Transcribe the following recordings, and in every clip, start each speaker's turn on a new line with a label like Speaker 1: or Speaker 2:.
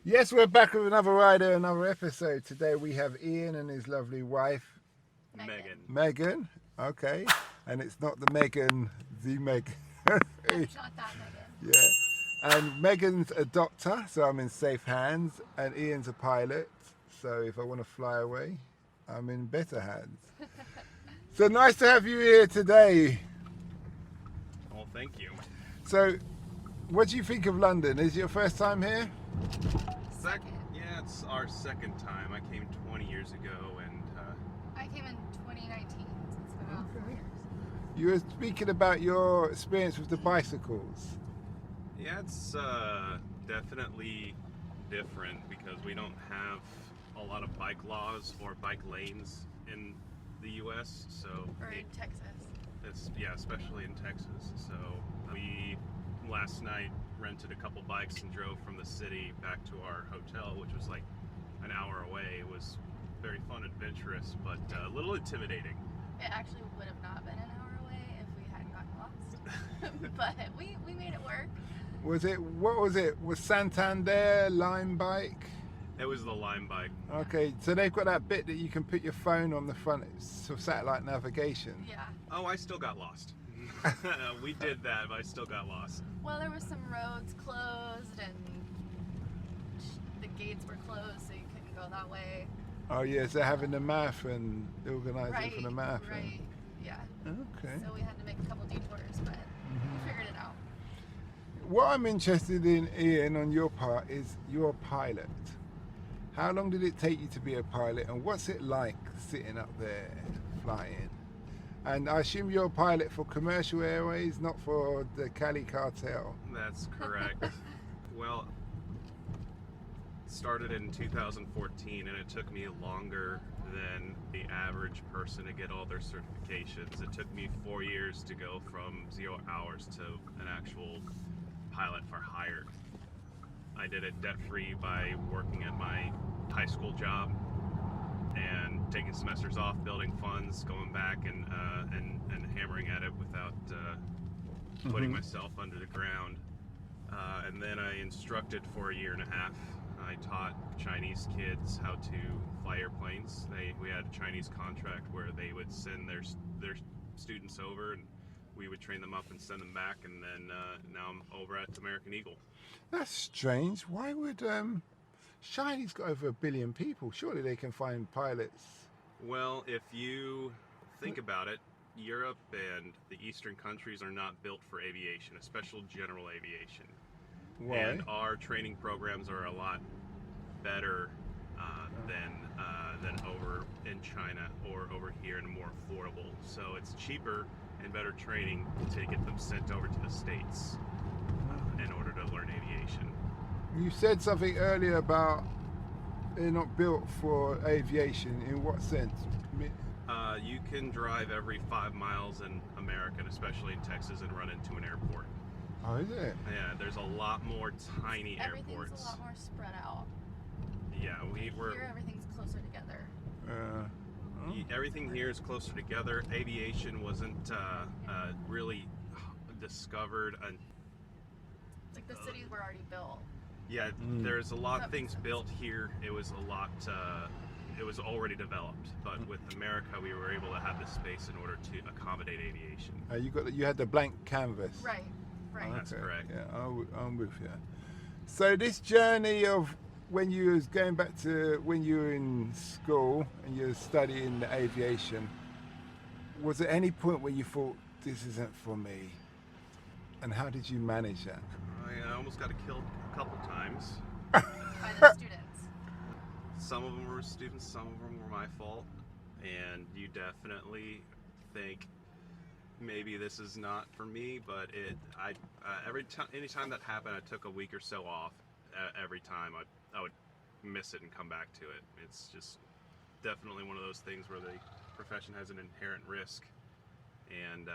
Speaker 1: Yes, we're back with another rider, another episode. Today we have Ian and his lovely wife, Megan. Okay, and it's not the Megan, the Megan.
Speaker 2: It's not that Megan.
Speaker 1: Yeah, and Megan's a doctor, so I'm in safe hands, and Ian's a pilot, so if I want to fly away, I'm in better hands. So nice to have you here today.
Speaker 3: Well, thank you.
Speaker 1: So, what do you think of London? Is it your first time here?
Speaker 3: Yeah, it's our second time. I came 20 years ago, and
Speaker 2: I came in 2019, so it's been about 4 years.
Speaker 1: You were speaking about your experience with the bicycles.
Speaker 3: yeah, it's definitely different because we don't have a lot of bike laws or bike lanes in the U.S. So
Speaker 2: Or in Texas.
Speaker 3: it's especially in Texas. So we last night rented a couple bikes and drove from the city back to our hotel, which was like an hour away. It was very fun, adventurous, but a little intimidating.
Speaker 2: It actually would have not been an hour away if we hadn't gotten lost. But we made it work.
Speaker 1: What was it? Was Santander Lime Bike?
Speaker 3: It was the Lime bike.
Speaker 1: Okay, so they've got that bit that you can put your phone on the front for satellite navigation.
Speaker 2: Yeah.
Speaker 3: Oh, I still got lost. We did that, but I still got lost.
Speaker 2: Well, there were some roads closed and the gates were closed, so you couldn't go that way.
Speaker 1: Oh yes, they're having the marathon, organising for the marathon.
Speaker 2: Right, yeah.
Speaker 1: Okay.
Speaker 2: So we had to make a couple detours, but we figured it out.
Speaker 1: What I'm interested in, Ian, on your part, is you're a pilot. How long did it take you to be a pilot, and what's it like sitting up there flying? And I assume you're a pilot for commercial airways, not for the Cali cartel.
Speaker 3: That's correct. Well, it started in 2014, and it took me longer than the average person to get all their certifications. It took me 4 years to go from 0 hours to an actual pilot for hire. I did it debt-free by working at my high school job and taking semesters off, building funds, going back and hammering at it without putting myself under the ground. And then I instructed for 1.5 years. I taught Chinese kids how to fly airplanes. We had a Chinese contract where they would send their students over, and we would train them up and send them back. And then now I'm over at American Eagle.
Speaker 1: That's strange. Why would Chinese got over 1 billion people? Surely they can find pilots.
Speaker 3: Well, if you think about it, Europe and the Eastern countries are not built for aviation, especially general aviation.
Speaker 1: Why?
Speaker 3: And our training programs are a lot better than over in China or over here, and more affordable. So it's cheaper and better training to get them sent over to the States in order to learn aviation.
Speaker 1: You said something earlier about they're not built for aviation. In what sense?
Speaker 3: You can drive every 5 miles in America, and especially in Texas, and run into an airport.
Speaker 1: Oh, is it?
Speaker 3: Yeah, there's a lot more tiny
Speaker 2: Everything's
Speaker 3: airports.
Speaker 2: a lot more spread out.
Speaker 3: Yeah, we're
Speaker 2: Here, everything's closer together.
Speaker 3: everything here is closer together. Aviation wasn't really discovered.
Speaker 2: Like the cities were already built.
Speaker 3: Yeah, there's a lot of things built here. It was a lot. It was already developed, but with America, we were able to have the space in order to accommodate aviation.
Speaker 1: You had the blank canvas.
Speaker 2: Right.
Speaker 3: That's correct.
Speaker 1: Yeah, I'm with you. So this journey of when you was going back to when you were in school and you were studying the aviation, was there any point where you thought this isn't for me? And how did you manage that?
Speaker 3: I almost got killed a couple times.
Speaker 2: By the students.
Speaker 3: Some of them were students, some of them were my fault, and you definitely think maybe this is not for me. But anytime that happened, I took a week or so off. Every time I would miss it and come back to it. It's just definitely one of those things where the profession has an inherent risk, and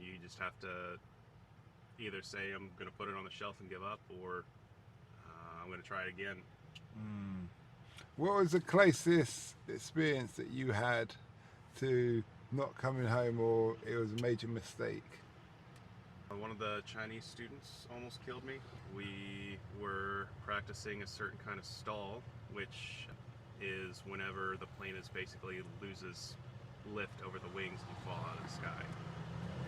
Speaker 3: you just have to either say I'm going to put it on the shelf and give up, or I'm going to try it again.
Speaker 1: What was the closest experience that you had to not coming home, or it was a major mistake?
Speaker 3: One of the Chinese students almost killed me. We were practicing a certain kind of stall, which is whenever the plane is basically loses lift over the wings and you fall out of the sky.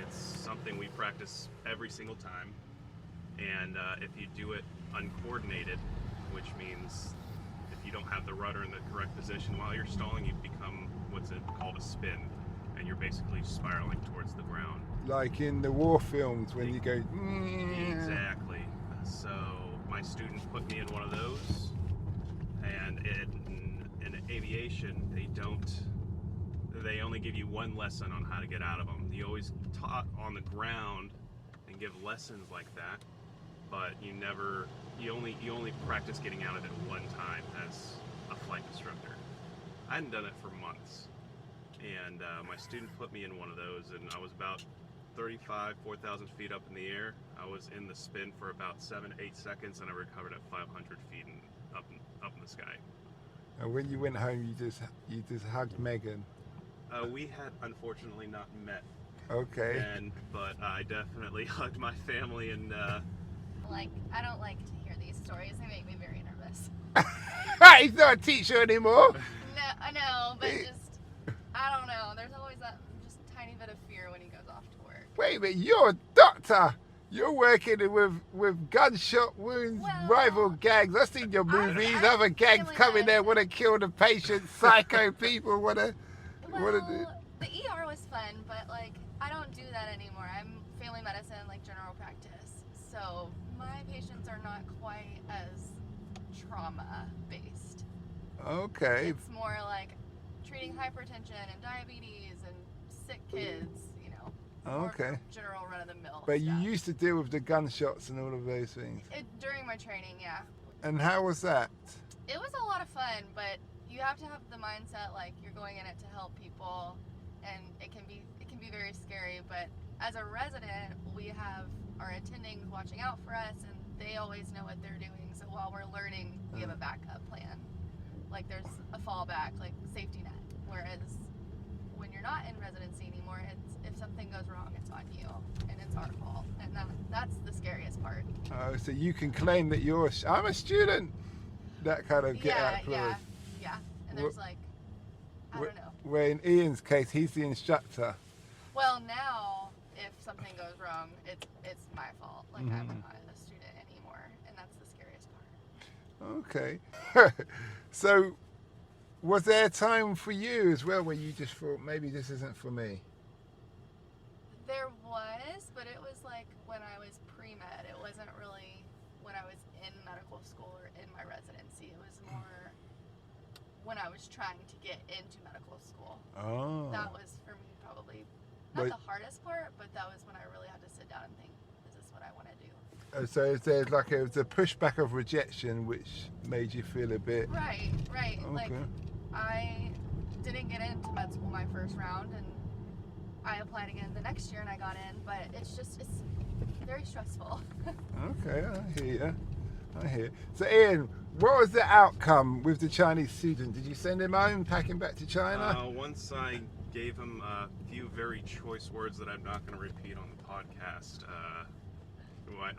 Speaker 3: It's something we practice every single time, and if you do it uncoordinated, which means if you don't have the rudder in the correct position while you're stalling, you become what's called a spin, and you're basically spiraling towards the ground.
Speaker 1: Like in the war films when you go.
Speaker 3: Exactly. So my student put me in one of those, and in aviation they only give you one lesson on how to get out of them. You always taught on the ground and give lessons like that, but you only practice getting out of it one time as a flight instructor. I hadn't done it for months, and my student put me in one of those, and I was about 4,000 feet up in the air. I was in the spin for about 7-8 seconds, and I recovered at 500 feet and up in the sky.
Speaker 1: And when you went home, you just hugged Megan.
Speaker 3: We had unfortunately not met
Speaker 1: Okay.
Speaker 3: then, but I definitely hugged my family, and
Speaker 2: Like, I don't like to hear these stories. They make me very nervous.
Speaker 1: He's not a teacher anymore.
Speaker 2: No, I know, but just, I don't know. There's always that just tiny bit of fear when he goes off to work.
Speaker 1: Wait a minute, you're a doctor. You're working with gunshot wounds,
Speaker 2: Well,
Speaker 1: rival gangs. I've seen your movies. Other gangs
Speaker 2: feeling
Speaker 1: come in there,
Speaker 2: that-
Speaker 1: want to kill the patient, psycho people, want to.
Speaker 2: Well, the ER was fun, but like, I don't do that anymore. I'm family medicine, like general practice. So my patients are not quite as trauma based.
Speaker 1: Okay.
Speaker 2: It's more like treating hypertension and diabetes and sick kids, you know. more
Speaker 1: Okay.
Speaker 2: General run of the mill.
Speaker 1: But you used to deal with the gunshots and all of those things.
Speaker 2: During my training, yeah.
Speaker 1: And how was that?
Speaker 2: It was a lot of fun, but you have to have the mindset like you're going in it to help people, and it can be very scary. But as a resident, we have our attendings watching out for us, and they always know what they're doing. So while we're learning, we have a backup plan. Like there's a fallback, like safety net. Whereas when you're not in residency anymore, it's if something goes wrong, it's on you, and it's our fault, and that's the scariest part.
Speaker 1: Oh, so you can claim that I'm a student. That kind of get out clause.
Speaker 2: Yeah. And there's like, I don't know.
Speaker 1: Where in Ian's case, he's the instructor.
Speaker 2: Well, now if something goes wrong, it's my fault. Like I'm not a student anymore, and that's the scariest part.
Speaker 1: Okay. So, was there a time for you as well where you just thought maybe this isn't for me?
Speaker 2: There was, but it was like when I was pre-med. It wasn't really when I was in medical school or in my residency. It was more when I was trying to get into medical school.
Speaker 1: Oh.
Speaker 2: That was for me probably not
Speaker 1: But-
Speaker 2: the hardest part, but that was when I really had to sit down and think, is this what I want to do?
Speaker 1: So is there like it was a pushback of rejection which made you feel a bit.
Speaker 2: Right. Like
Speaker 1: Okay.
Speaker 2: I didn't get into med school my first round, and I applied again the next year and I got in, but it's very stressful.
Speaker 1: Okay, I hear you. So Ian, what was the outcome with the Chinese student? Did you send him home, pack him back to China?
Speaker 3: Once I gave him a few very choice words that I'm not going to repeat on the podcast,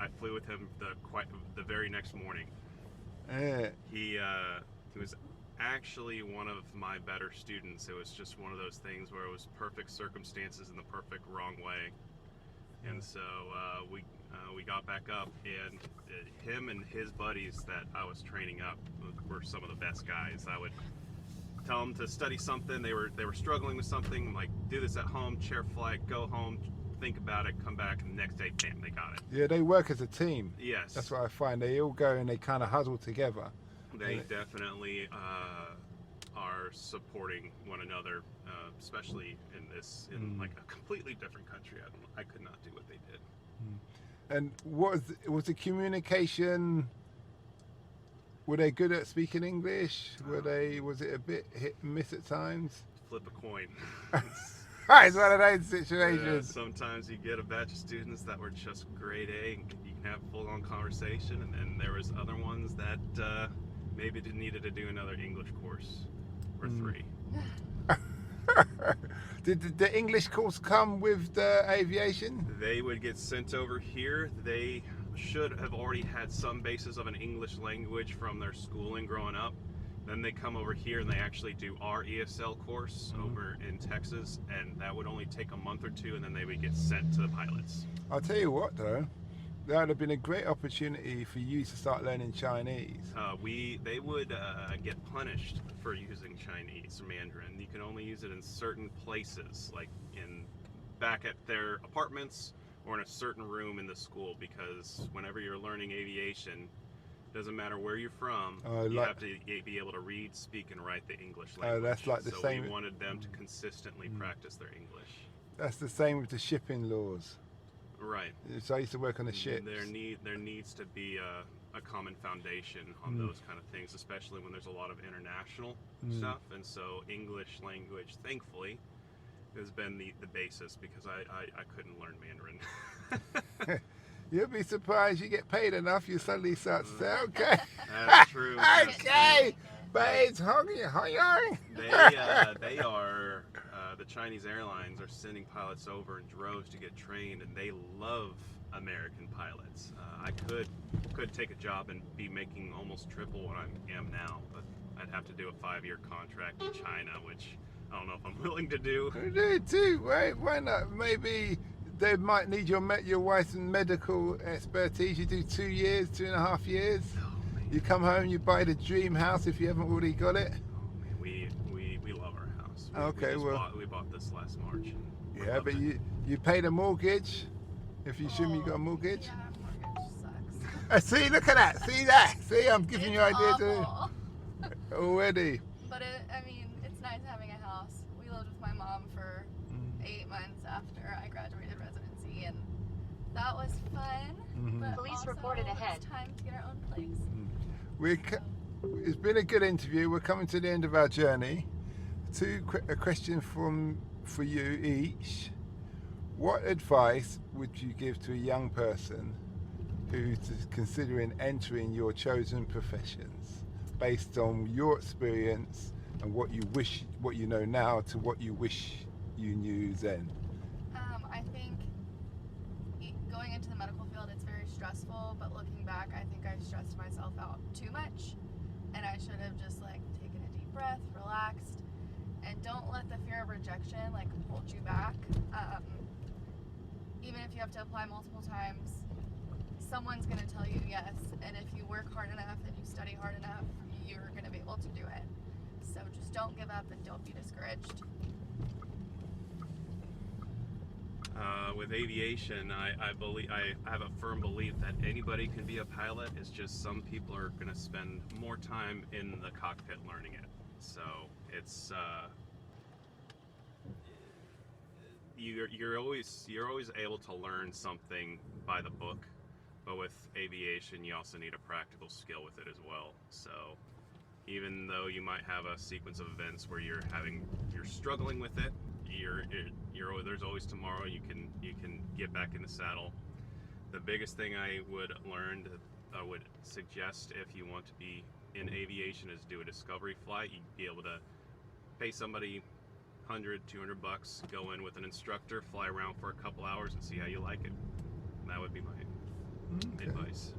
Speaker 3: I flew with him the very next morning.
Speaker 1: Yeah.
Speaker 3: He was actually one of my better students. It was just one of those things where it was perfect circumstances in the perfect wrong way, and so we got back up, and him and his buddies that I was training up were some of the best guys. I would tell them to study something. They were struggling with something, like do this at home, chair flight, go home, think about it, come back, and the next day, bam, they got it.
Speaker 1: Yeah, they work as a team.
Speaker 3: Yes.
Speaker 1: That's what I find. They all go and they kind of huddle together.
Speaker 3: They definitely are supporting one another, especially in like a completely different country. I could not do what they did.
Speaker 1: And was the communication? Were they good at speaking English? Was it a bit hit and miss at times?
Speaker 3: Flip a coin.
Speaker 1: It's one of those
Speaker 3: Yeah,
Speaker 1: situations.
Speaker 3: sometimes you get a batch of students that were just grade A and you can have full-on conversation, and then there was other ones that maybe needed to do another English course or 3.
Speaker 1: Did the English course come with the aviation?
Speaker 3: They would get sent over here. They should have already had some basis of an English language from their schooling growing up. Then they come over here and they actually do our ESL course over in Texas, and that would only take a month or two, and then they would get sent to the pilots.
Speaker 1: I'll tell you what though, that would have been a great opportunity for you to start learning Chinese.
Speaker 3: They would get punished for using Chinese or Mandarin. You can only use it in certain places, like back at their apartments or in a certain room in the school, because whenever you're learning aviation, doesn't matter where you're from, you have to be able to read, speak, and write the English language.
Speaker 1: That's like the same.
Speaker 3: So we wanted them to consistently practice their English.
Speaker 1: That's the same with the shipping laws.
Speaker 3: Right.
Speaker 1: So I used to work on the ships.
Speaker 3: There needs to be a common foundation on those kind of things, especially when there's a lot of international stuff. And so English language, thankfully, has been the basis, because I couldn't learn Mandarin.
Speaker 1: You'll be surprised you get paid enough, you suddenly start to say, okay.
Speaker 3: That's true.
Speaker 1: Okay, but it's hongy.
Speaker 3: They are, the Chinese airlines are sending pilots over in droves to get trained, and they love American pilots. I could take a job and be making almost triple what I am now, but I'd have to do a 5-year contract in China, which I don't know if I'm willing to do.
Speaker 1: I do too, right? Why not? Maybe they might need your wife's medical expertise. You do 2 years, 2.5 years.
Speaker 3: Oh, man.
Speaker 1: You come home, you buy the dream house if you haven't already got it.
Speaker 3: Oh man, we love our house. We bought this last March. And
Speaker 1: Yeah, but you paid a mortgage. If you assume you got a mortgage.
Speaker 2: Yeah, mortgage sucks.
Speaker 1: See, look at that. See that? See, I'm giving you ideas
Speaker 2: awful.
Speaker 1: already.
Speaker 2: But it's nice having a house. We lived with my mom for 8 months after I graduated residency, and that was fun. But
Speaker 4: Police
Speaker 2: also,
Speaker 4: reported ahead.
Speaker 2: It's time to get our own place.
Speaker 1: It's been a good interview. We're coming to the end of our journey. A question for you each. What advice would you give to a young person who's considering entering your chosen professions, based on your experience and what you know now to what you wish you knew then?
Speaker 2: I think going into the medical field, it's very stressful, but looking back, I think I stressed myself out too much, and I should have just taken a deep breath, relaxed, and don't let the fear of rejection hold you back. Even if you have to apply multiple times, someone's going to tell you yes, and if you work hard enough and you study hard enough, you're going to be able to do it. So just don't give up and don't be discouraged.
Speaker 3: With aviation, I have a firm belief that anybody can be a pilot. It's just some people are going to spend more time in the cockpit learning it. So it's you're always able to learn something by the book, but with aviation, you also need a practical skill with it as well. So even though you might have a sequence of events where you're struggling with it, there's always tomorrow. You can get back in the saddle. The biggest thing I would suggest if you want to be in aviation is do a discovery flight. You'd be able to pay somebody $100, $200, go in with an instructor, fly around for a couple hours and see how you like it. That would be my advice.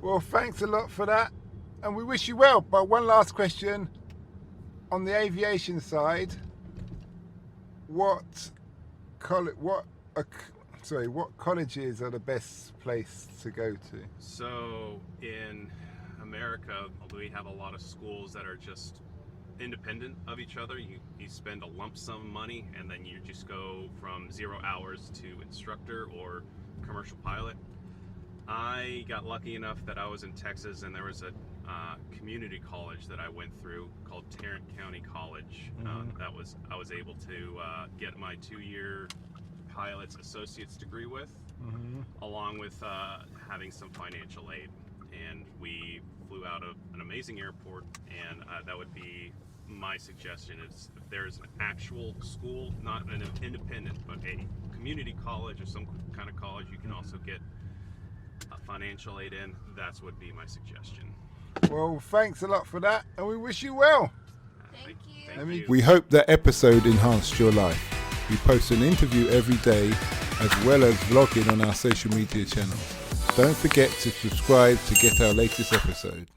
Speaker 1: Well, thanks a lot for that, and we wish you well. But one last question on the aviation side: what colleges are the best place to go to?
Speaker 3: So in America, we have a lot of schools that are just independent of each other. You spend a lump sum of money and then you just go from 0 hours to instructor or commercial pilot. I got lucky enough that I was in Texas, and there was a community college that I went through called Tarrant County College. I was able to get my 2-year pilot's associate's degree with, along with having some financial aid. And we flew out of an amazing airport, and that would be my suggestion. Is if there's an actual school, not an independent, but a community college or some kind of college you can also get financial aid in, that would be my suggestion.
Speaker 1: Well, thanks a lot for that, and we wish you well.
Speaker 2: Thank you.
Speaker 3: Thank you.
Speaker 1: We hope that episode enhanced your life. We post an interview every day as well as vlogging on our social media channels. Don't forget to subscribe to get our latest episode.